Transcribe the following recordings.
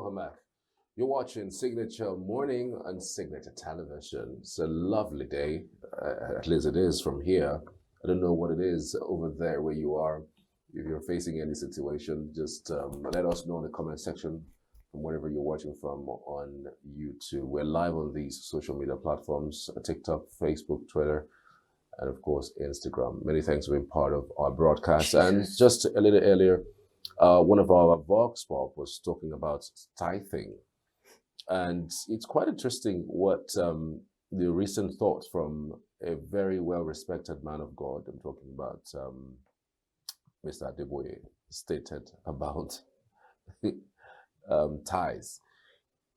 Welcome back. You're watching Signature Morning on Signature Television. It's a lovely day, at least it is from here. I don't know what it is over there where you are. If you're facing any situation, just let us know in the comment section from wherever you're watching from on YouTube. We're live on these social media platforms, TikTok, Facebook, Twitter, and of course, Instagram. Many thanks for being part of our broadcast. And just a little earlier, one of our Vox Pop was talking about tithing. And it's quite interesting what the recent thoughts from a very well-respected man of God, I'm talking about Mr. Adeboye, stated about tithes.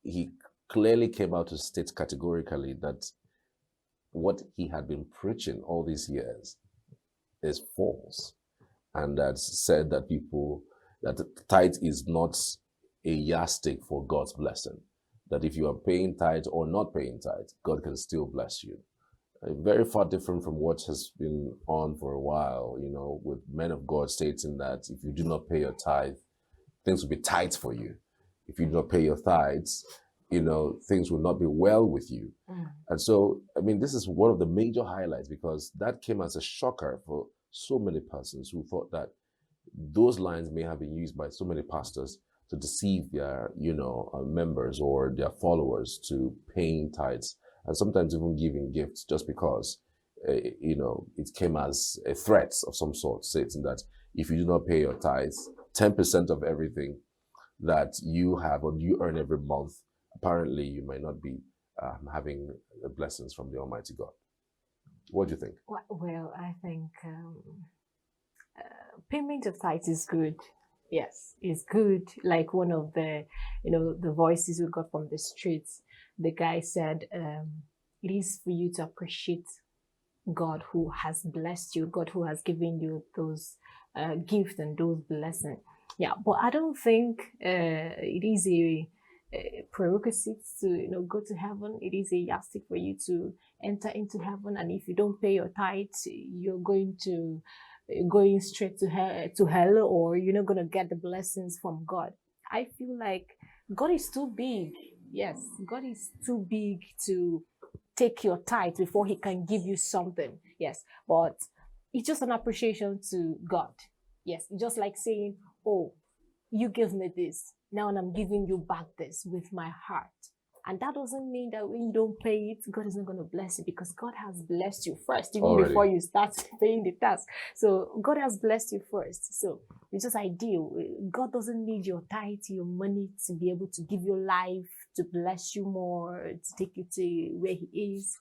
He clearly came out to state categorically that what he had been preaching all these years is false, and that said that the tithe is not a yardstick for God's blessing. That if you are paying tithe or not paying tithe, God can still bless you. Very far different from what has been on for a while, with men of God stating that if you do not pay your tithe, things will be tight for you. If you do not pay your tithes, things will not be well with you. And so, this is one of the major highlights, because that came as a shocker for so many persons who thought that those lines may have been used by so many pastors to deceive their, members or their followers to paying tithes, and sometimes even giving gifts just because, it came as a threat of some sort, stating that if you do not pay your tithes, 10% of everything that you have or you earn every month, apparently you might not be having the blessings from the Almighty God. What do you think? Well, I think payment of tithes is good. Yes, it's good. Like one of the, the voices we got from the streets, the guy said, it is for you to appreciate God who has blessed you, God who has given you those gifts and those blessings. Yeah, but I don't think it is a prerequisite to go to heaven. It is a yardstick for you to enter into heaven, and if you don't pay your tithes, you're going straight to hell, or you're not going to get the blessings from God. I feel like God is too big. Yes, God is too big to take your tithe before he can give you something. Yes, but it's just an appreciation to God. Yes, it's just like saying, oh, you give me this, now I'm giving you back this with my heart. And that doesn't mean that when you don't pay it, God is not going to bless you, because God has blessed you first, even Already. before you start paying the tax. So God has blessed you first. So it's just ideal. God doesn't need your tithe, your money, to be able to give you life, to bless you more, to take you to where he is.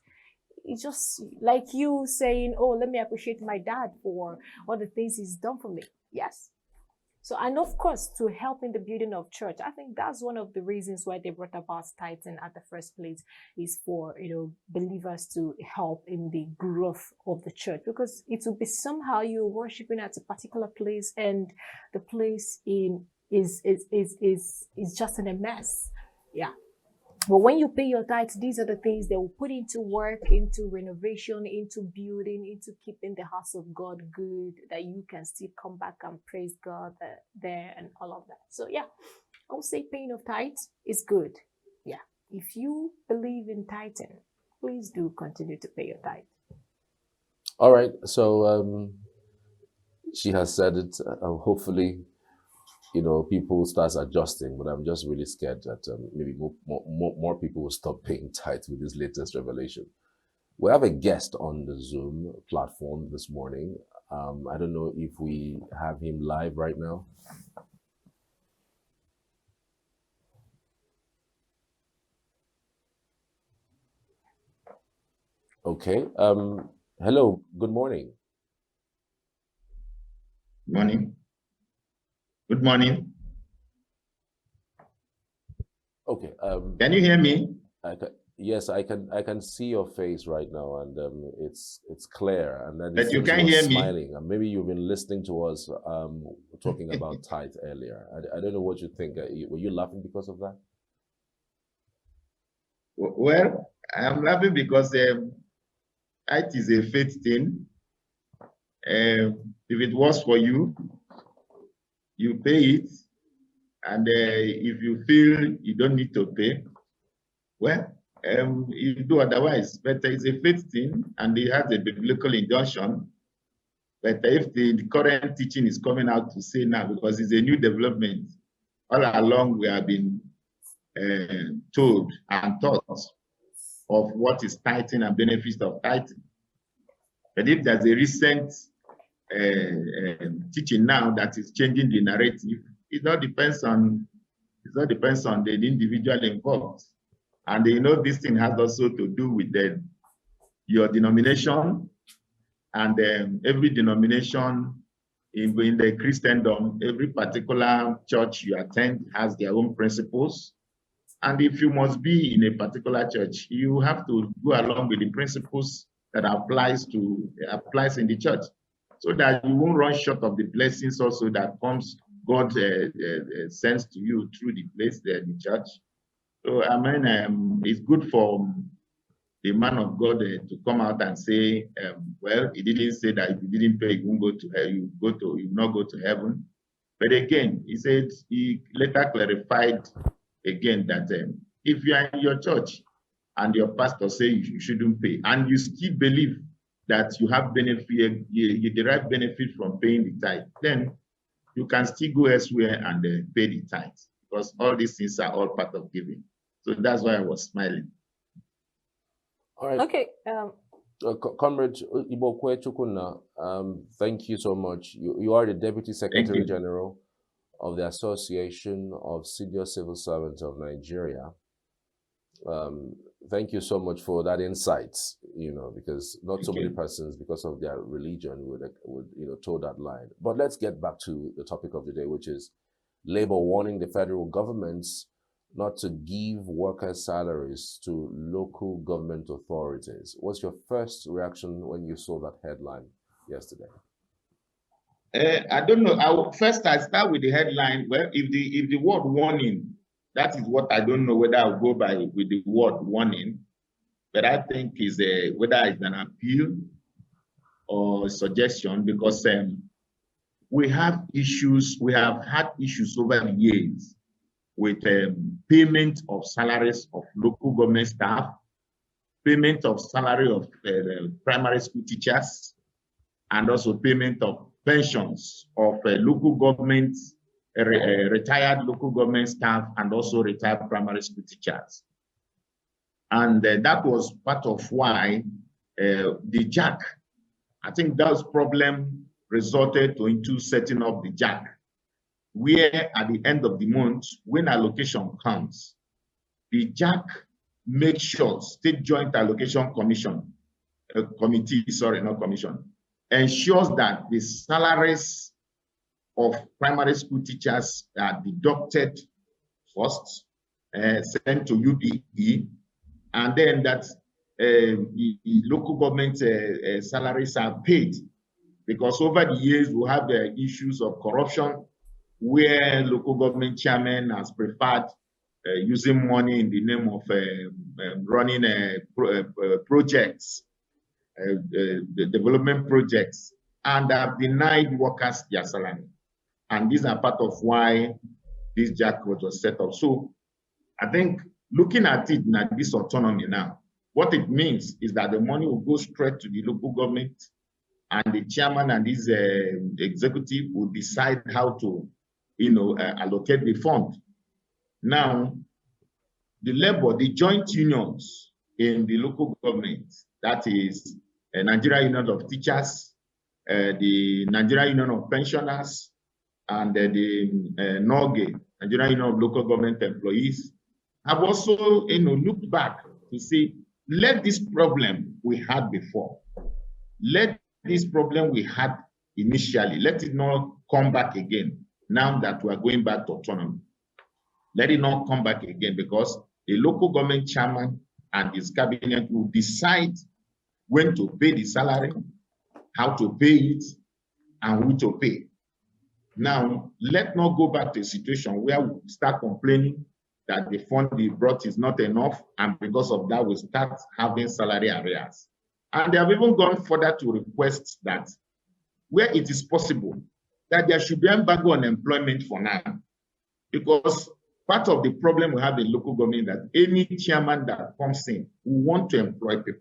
It's just like you saying, oh, let me appreciate my dad for all the things he's done for me. Yes. So, and of course, to help in the building of church, I think that's one of the reasons why they brought about tithing at the first place, is for, believers to help in the growth of the church, because it will be somehow you're worshiping at a particular place and the place is just in a mess. Yeah. But when you pay your tithes, these are the things they will put into work, into renovation, into building, into keeping the house of God good, that you can still come back and praise God there and all of that. So yeah, I would say paying of tithes is good. Yeah. If you believe in tithing, please do continue to pay your tithe. All right. So she has said it. Hopefully, people start adjusting, but I'm just really scared that maybe more people will stop paying tithe with this latest revelation. We have a guest on the Zoom platform this morning. I don't know if we have him live right now. Okay. Hello. Good morning. Morning. Good morning. Okay. Can you hear me? Yes, I can see your face right now, and it's clear. And then But you seems can't were hear me. smiling. And maybe you've been listening to us talking about tithe earlier. I don't know what you think. Were you laughing because of that? Well, I'm laughing because tithe is a faith thing. If it was for you, you pay it, And if you feel you don't need to pay, well, you do otherwise. But it's a faith thing, and it has a biblical injunction. But if the current teaching is coming out to say now, because it's a new development, all along we have been told and taught of what is tithing and benefits of tithing. But if there's a recent teaching now that is changing the narrative, it all depends on the individual involved. And you know, this thing has also to do with your denomination, and every denomination in the Christendom, every particular church you attend has their own principles. And if you must be in a particular church, you have to go along with the principles that applies in the church, so that you won't run short of the blessings also that God sends to you through the place, the church. So I mean, it's good for the man of God to come out and say, well, he didn't say that if you didn't pay, you won't go to hell, you will not go to heaven. But again, he later clarified again that if you are in your church and your pastor says you shouldn't pay, and you still believe that you have benefit, you derive benefit from paying the tithe, then you can still go elsewhere and pay the tithe, because all these things are all part of giving. So that's why I was smiling. All right. Okay. Comrade Ibokwe Chukwuna, thank you so much. You are the Deputy Secretary General of the Association of Senior Civil Servants of Nigeria. Thank you so much for that insight, because not so many persons, because of their religion, would toe that line. But let's get back to the topic of the day, which is Labour warning the federal governments not to give workers' salaries to local government authorities. What's your first reaction when you saw that headline yesterday? I don't know. I start with the headline. Well, if the word warning, that is what I don't know whether I'll go by with the word warning, but I think is whether it's an appeal or suggestion, because we have issues. We have had issues over the years with payment of salaries of local government staff, payment of salary of primary school teachers, and also payment of pensions of local government, retired local government staff, and also retired primary school teachers. And that was part of why the JAC, I think that problem resulted into setting up the JAC, where at the end of the month, when allocation comes, the JAC makes sure, State Joint Allocation Committee, ensures that the salaries of primary school teachers are deducted first, sent to UPE, and then that the local government salaries are paid. Because over the years, we have the issues of corruption, where local government chairman has preferred using money in the name of running projects, the development projects, and have denied workers their salary. And these are part of why this JAC was set up. So I think looking at it now, this autonomy now, what it means is that the money will go straight to the local government, and the chairman and his executive will decide how to allocate the fund. Now, the joint unions in the local government, that is Nigeria Union of Teachers, the Nigeria Union of Pensioners, and the NOGE, Nigeria Union of Local Government Employees, have also looked back to say, let this problem we had before, let this problem we had initially, let it not come back again. Now that we are going back to autonomy, let it not come back again, because the local government chairman and his cabinet will decide when to pay the salary, how to pay it, and who to pay. Now, let's not go back to a situation where we start complaining that the fund they brought is not enough, and because of that, we start having salary arrears. And they have even gone further to request that, where it is possible, that there should be embargo on employment for now. Because part of the problem we have in local government that any chairman that comes in will want to employ people.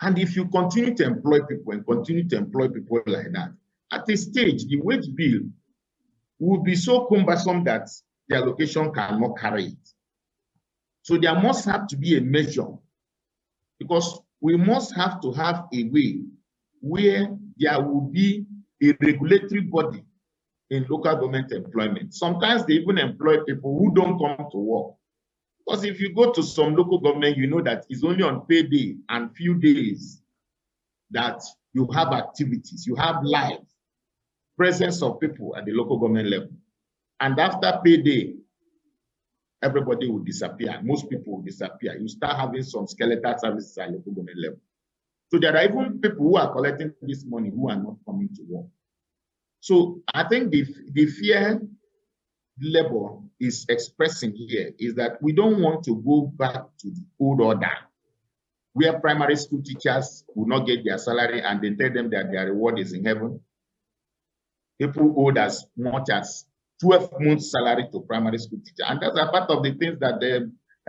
And if you continue to employ people and continue to employ people like that, at a stage, the wage bill will be so cumbersome that the allocation cannot carry it. So there must have to be a measure, because we must have to have a way where there will be a regulatory body in local government employment. Sometimes they even employ people who don't come to work. Because if you go to some local government, you know that it's only on payday and few days that you have activities, you have live presence of people at the local government level. And after payday, everybody will disappear. Most people will disappear. You start having some skeletal services at local government level. So there are even people who are collecting this money who are not coming to work. So I think the fear Labour is expressing here is that we don't want to go back to the old order where primary school teachers will not get their salary and they tell them that their reward is in heaven. People owed as much as 12 months salary to primary school teachers. And that's a part of the things that they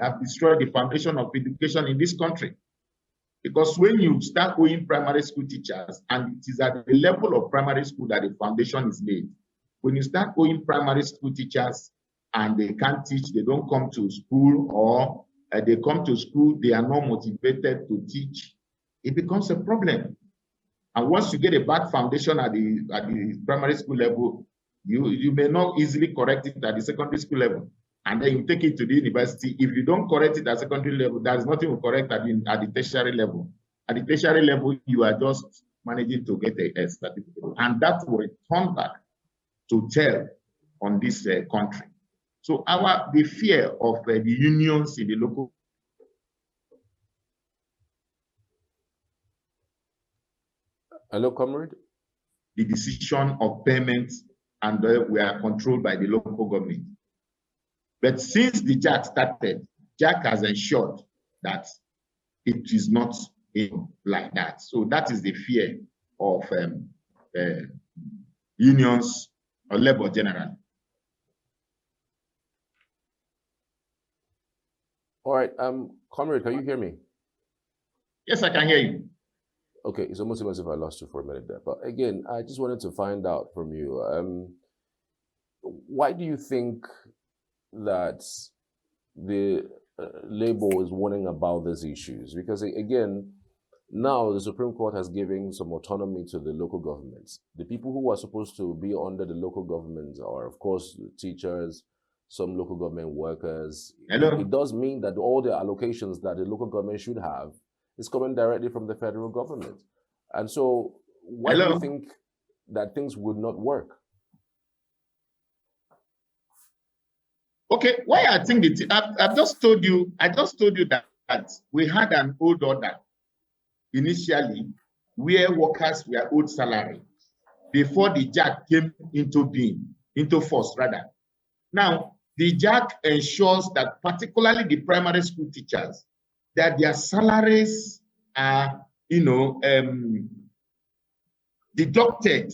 have destroyed the foundation of education in this country. Because when you start owing primary school teachers, and it is at the level of primary school that the foundation is laid, when you start owing primary school teachers and they can't teach, they don't come to school, or they come to school, they are not motivated to teach, it becomes a problem. And once you get a bad foundation at the primary school level, you may not easily correct it at the secondary school level. And then you take it to the university. If you don't correct it at secondary level, there's nothing to correct at the tertiary level. At the tertiary level, you are just managing to get a certificate. And that will return back to tell on this country. So the fear of the unions in the local. Hello, comrade. The decision of payments, and we are controlled by the local government. But since the JAC started, JAC has ensured that it is not like that. So that is the fear of unions or labor generally. All right, comrade, can you hear me? Yes, I can hear you. Okay, it's almost as if I lost you for a minute there. But again, I just wanted to find out from you, why do you think that the Labour is warning about these issues? Because again, now the Supreme Court has given some autonomy to the local governments. The people who are supposed to be under the local governments are, of course, teachers, some local government workers. It does mean that all the allocations that the local government should have is coming directly from the federal government. And so why do you think that things would not work? Okay, why I think I've just told you that we had an old order initially where workers were owed salary before the JAC came into force rather. Now, the JAC ensures that particularly the primary school teachers, that their salaries are, deducted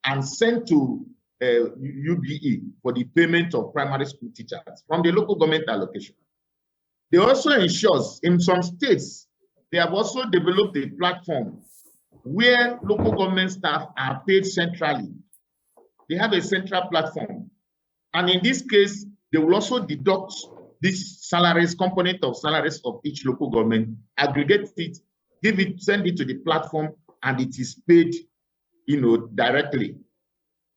and sent to UBE for the payment of primary school teachers from the local government allocation. They also ensures in some states, they have also developed a platform where local government staff are paid centrally. They have a central platform. And in this case, they will also deduct this salaries, component of salaries of each local government, aggregate it, send it to the platform, and it is paid, directly.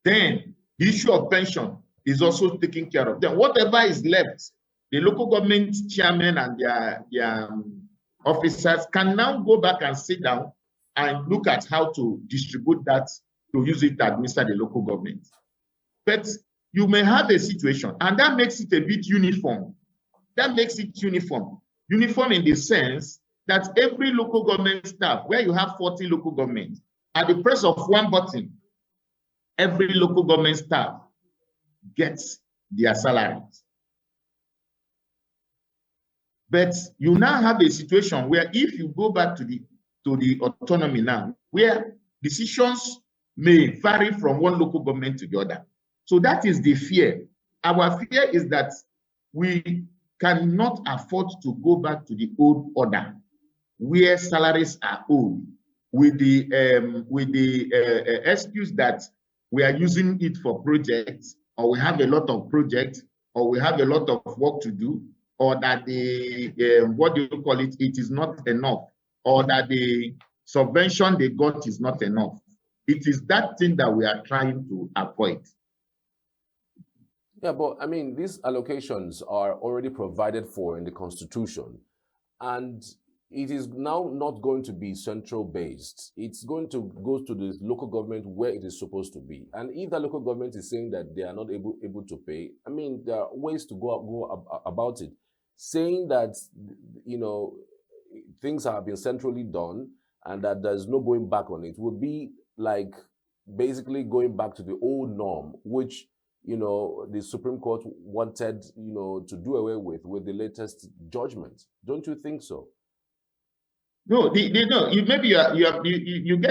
Then the issue of pension is also taken care of. Then whatever is left, the local government chairman and their officers can now go back and sit down and look at how to distribute that to use it to administer the local government. But you may have a situation, and that makes it a bit uniform. That makes it uniform. Uniform in the sense that every local government staff, where you have 40 local governments, at the press of one button, every local government staff gets their salaries. But you now have a situation where if you go back to the autonomy now, where decisions may vary from one local government to the other. So that is the fear Our fear is that we cannot afford to go back to the old order where salaries are owed with the excuse that we are using it for projects, or we have a lot of projects, or we have a lot of work to do, or that the what do you call it, it is not enough, or that the subvention they got is not enough. It is that thing that we are trying to avoid. Yeah, but I mean, these allocations are already provided for in the Constitution, and it is now not going to be central based. It's going to go to the local government where it is supposed to be. And if the local government is saying that they are not able to pay, I mean, there are ways to go about it. Saying that, you know, things have been centrally done and that there's no going back on it would be like basically going back to the old norm, which, you know, the Supreme Court wanted, you know, to do away with the latest judgment. Don't you think so? No, no. You get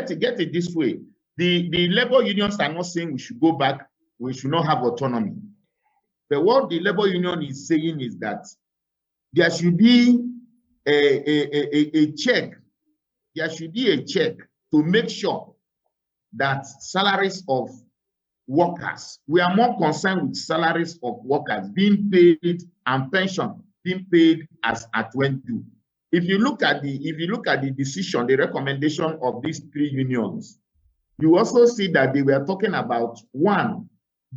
it this way. The labor unions are not saying we should go back. We should not have autonomy. But what the labor union is saying is that there should be a check. There should be a check to make sure that salaries of workers, we are more concerned with salaries of workers being paid and pension being paid as at when due. If you look at the decision, the recommendation of these three unions, you also see that they were talking about one,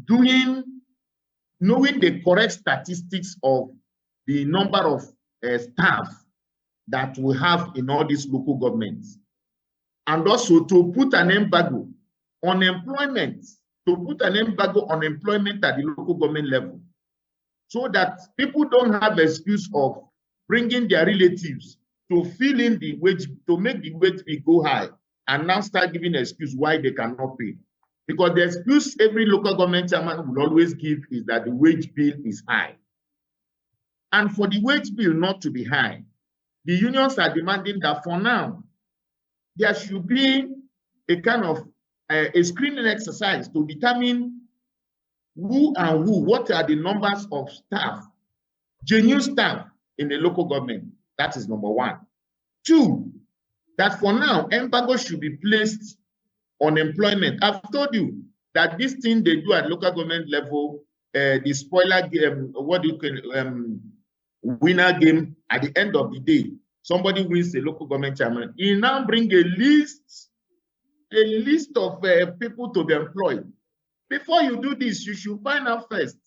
knowing the correct statistics of the number of staff that we have in all these local governments, and also to put an embargo on employment, at the local government level, so that people don't have excuse of bringing their relatives to fill in the wage, to make the wage bill go high, and now start giving an excuse why they cannot pay. Because the excuse every local government chairman will always give is that the wage bill is high. And for the wage bill not to be high, the unions are demanding that for now, there should be a kind of a screening exercise to determine what are the numbers of staff, genuine staff in the local government. That is number one. Two, that for now, embargo should be placed on employment. I've told you that this thing they do at local government level, the spoiler game, winner game, at the end of the day, somebody wins the local government chairman. He now bring a list of people to be employed. Before you do this, you should find out first,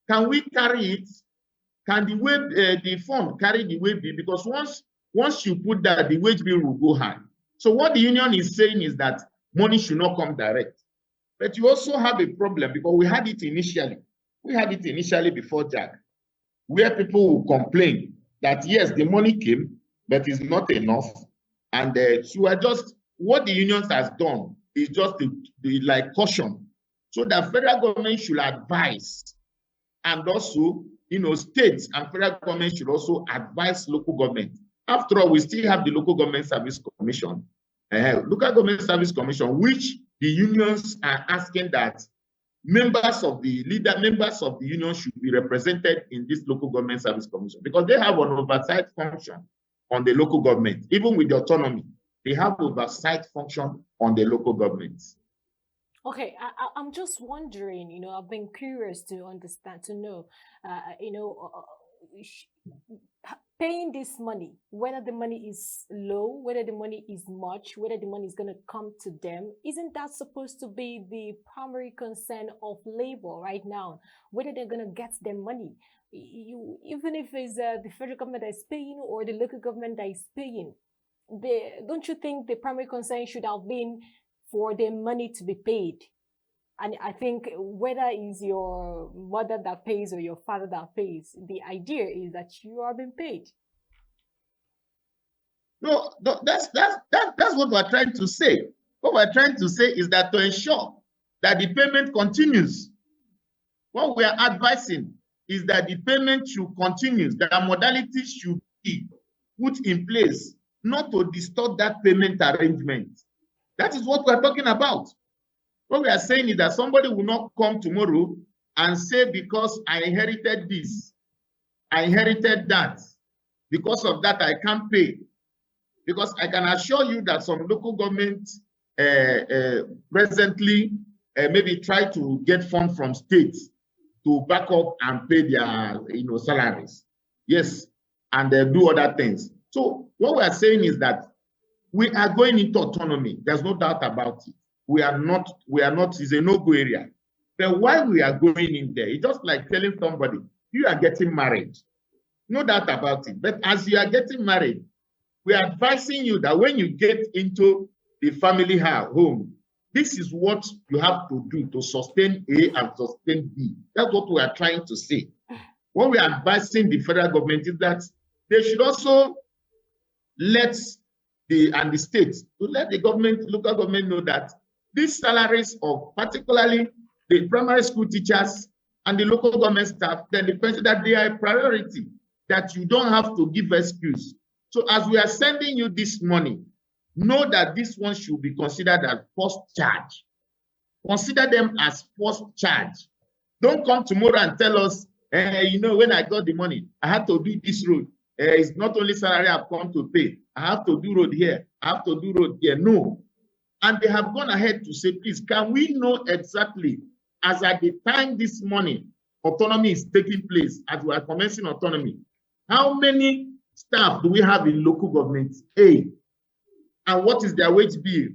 can we carry it? Can the fund carry the wage bill? Because once you put that, the wage bill will go high. So what the union is saying is that money should not come direct. But you also have a problem, because we had it initially. We had it initially before JAG, where people will complain that yes, the money came, but it's not enough. And so what the unions has done is just the like caution, so that federal government should advise, and also, you know, states and federal government should also advise local government. After all, we still have the Local Government Service Commission, Local Government Service Commission, which the unions are asking that members of the union should be represented in this Local Government Service Commission, because they have an oversight function on the local government. Even with the autonomy, they have oversight function on the local governments. Okay, I'm just wondering, you know, I've been curious to understand, to know, paying this money, whether the money is low, whether the money is much, whether the money is going to come to them, isn't that supposed to be the primary concern of labor right now? Whether they're going to get their money, even if it's the federal government that is paying or the local government that is paying, don't you think the primary concern should have been for their money to be paid? And I think whether it's your mother that pays or your father that pays, the idea is that you are being paid. No, that's what we're trying to say. What we're trying to say is that to ensure that the payment continues, what we are advising is that the payment should continue, that modalities should be put in place, not to distort that payment arrangement. That is what we're talking about. What we are saying is that somebody will not come tomorrow and say, because I inherited this, I inherited that, because of that I can't pay. Because I can assure you that some local governments presently maybe try to get funds from states to back up and pay their salaries. Yes, and they do other things. So what we are saying is that we are going into autonomy. There's no doubt about it. We are not, it's a no-go area. But why we are going in there, it's just like telling somebody, you are getting married. No doubt about it. But as you are getting married, we are advising you that when you get into the family home, this is what you have to do to sustain A and sustain B. That's what we are trying to say. What we are advising the federal government is that they should also let the states, to let the government, local government know that these salaries of particularly the primary school teachers and the local government staff, then the pension, that they are a priority, that you don't have to give excuse. So as we are sending you this money, know that this one should be considered as first charge. Consider them as first charge. Don't come tomorrow and tell us, when I got the money, I had to do this road. It's not only salary I've come to pay. I have to do road here. I have to do road here. No. And they have gone ahead to say, please, can we know exactly, as at the time this money, autonomy is taking place, as we are commencing autonomy, how many staff do we have in local government A? And what is their wage bill?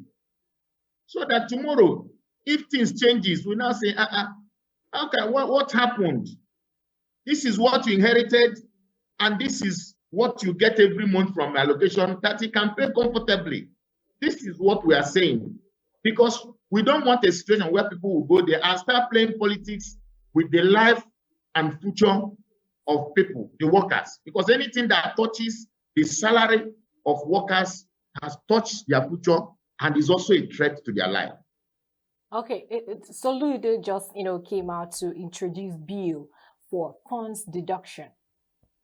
So that tomorrow, if things changes, we now say, okay, what happened? This is what you inherited, and this is what you get every month from allocation that you can pay comfortably. This is what we are saying, because we don't want a situation where people will go there and start playing politics with the life and future of people, the workers, because anything that touches the salary of workers has touched their future and is also a threat to their life. Okay, Soludo just came out to introduce bill for funds deduction.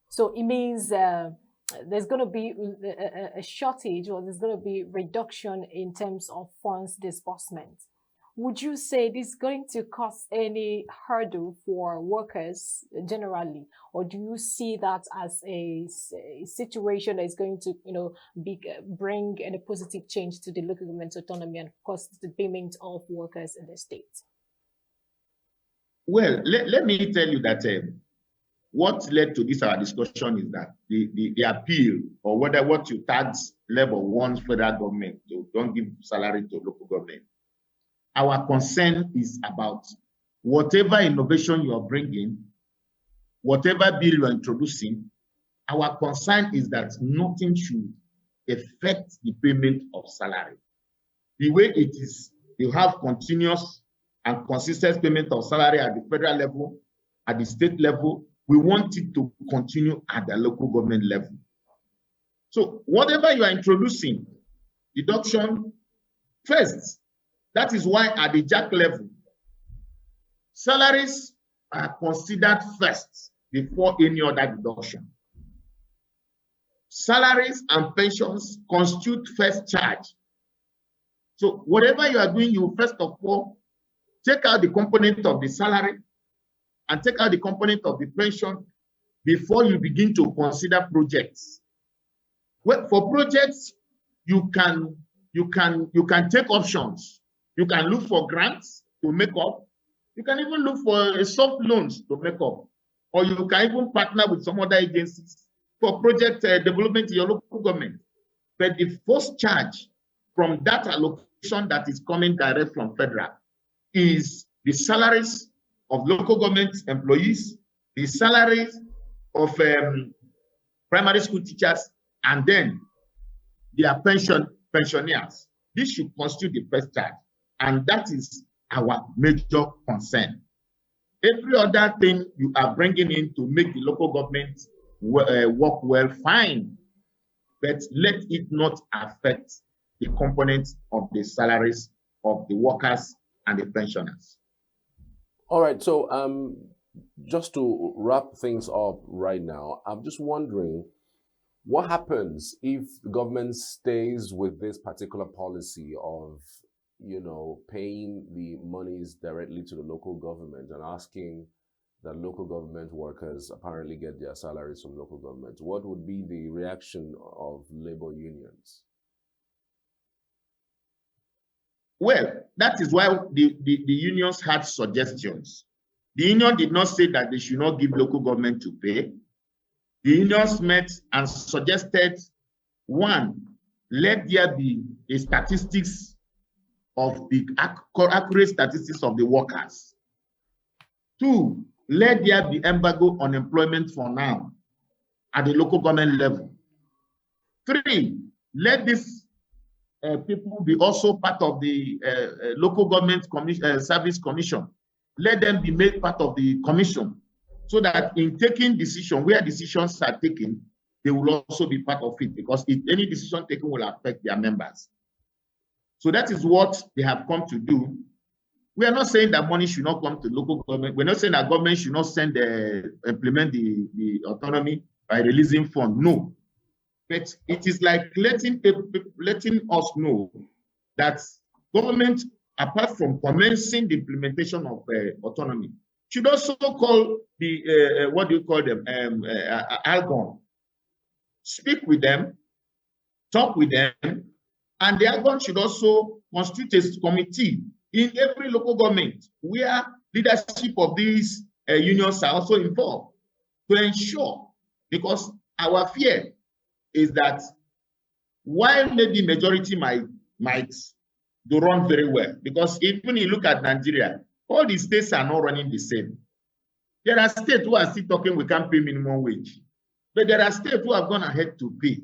So it means there's going to be a shortage, or there's going to be reduction in terms of funds disbursement. Would you say this is going to cause any hurdle for workers generally, or do you see that as a situation that is going to, bring a positive change to the local government autonomy and, of course, the payment of workers in the state? Well, let me tell you that what led to this our discussion is that the appeal, or whether what you tax level wants federal government to don't give salary to local government. Our concern is about whatever innovation you are bringing, whatever bill you are introducing, our concern is that nothing should affect the payment of salary. The way it is, you have continuous and consistent payment of salary at the federal level, at the state level. We want it to continue at the local government level. So whatever you are introducing, deduction, first, that is why at the JAC level, salaries are considered first before any other deduction. Salaries and pensions constitute first charge. So whatever you are doing, you first of all take out the component of the salary and take out the component of the pension before you begin to consider projects. Well, for projects, you can take options. You can look for grants to make up. You can even look for soft loans to make up. Or you can even partner with some other agencies for project development in your local government. But the first charge from that allocation that is coming direct from federal is the salaries of local government employees, the salaries of primary school teachers, and then their pensioners. This should constitute the first charge. And that is our major concern. Every other thing you are bringing in to make the local government work well, fine, but let it not affect the components of the salaries of the workers and the pensioners. All right, so just to wrap things up right now, I'm just wondering, what happens if the government stays with this particular policy of paying the monies directly to the local government and asking that local government workers apparently get their salaries from local government, what would be the reaction of labor unions? Well, that is why the unions had suggestions. The union did not say that they should not give local government to pay. The unions met and suggested, one, let there be a statistics of the accurate statistics of the workers. Two, let there be embargo on employment for now at the local government level. Three, let these people be also part of the local government service commission. Let them be made part of the commission so that in taking decision, where decisions are taken, they will also be part of it, because if any decision taken will affect their members. So that is what they have come to do. We are not saying that money should not come to local government. We're not saying that government should not implement the autonomy by releasing funds. No. But it is like letting us know that government, apart from commencing the implementation of autonomy, should also call the, what do you call them, ALGON. Speak with them, talk with them, and the ALGON should also constitute a committee in every local government where leadership of these unions are also involved to ensure, because our fear is that while maybe majority might do run very well, because even you look at Nigeria, all the states are not running the same. There are states who are still talking we can't pay minimum wage, but there are states who have gone ahead to pay.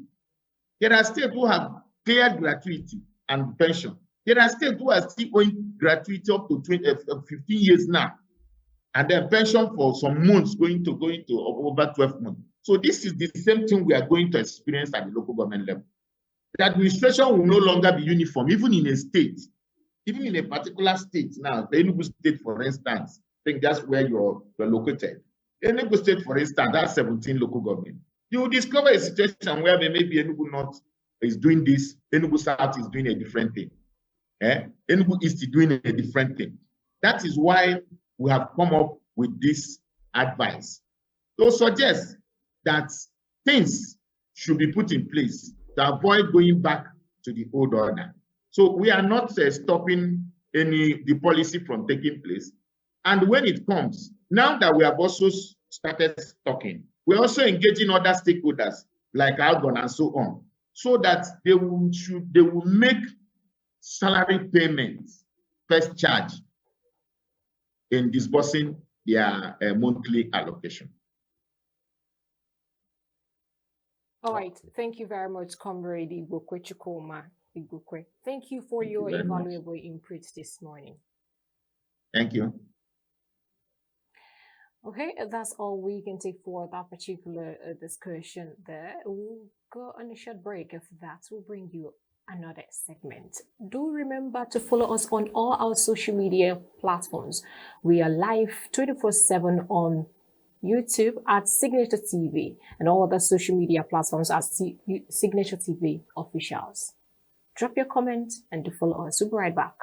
There are states who have cleared gratuity and pension. There are states who are still owing gratuity up to 15 years now, and then pension for some months going to over 12 months. So this is the same thing we are going to experience at the local government level. The administration will no longer be uniform, even in a state, even in a particular state. Now, the Enugu state, for instance, I think that's where you're located. Enugu state, for instance, that's 17 local government. You will discover a situation where maybe Enugu North is doing this, Enugu South is doing a different thing. Enugu East is doing a different thing. That is why we have come up with this advice to suggest that things should be put in place to avoid going back to the old order. So we are not stopping the policy from taking place. And when it comes, now that we have also started talking, we're also engaging other stakeholders like ALGON and so on, so that they will make salary payments first charge in disbursing their monthly allocation. All right. Thank you very much, Comrade Igokwe Chukwuma Igokwe. Thank you for your invaluable input this morning. Thank you. Okay, that's all we can take for that particular discussion there. We'll go on a short break. After that, we'll bring you another segment. Do remember to follow us on all our social media platforms. We are live 24/7 on YouTube at Signature TV and all other social media platforms at Signature TV Officials. Drop your comment and do follow us. We'll be right back.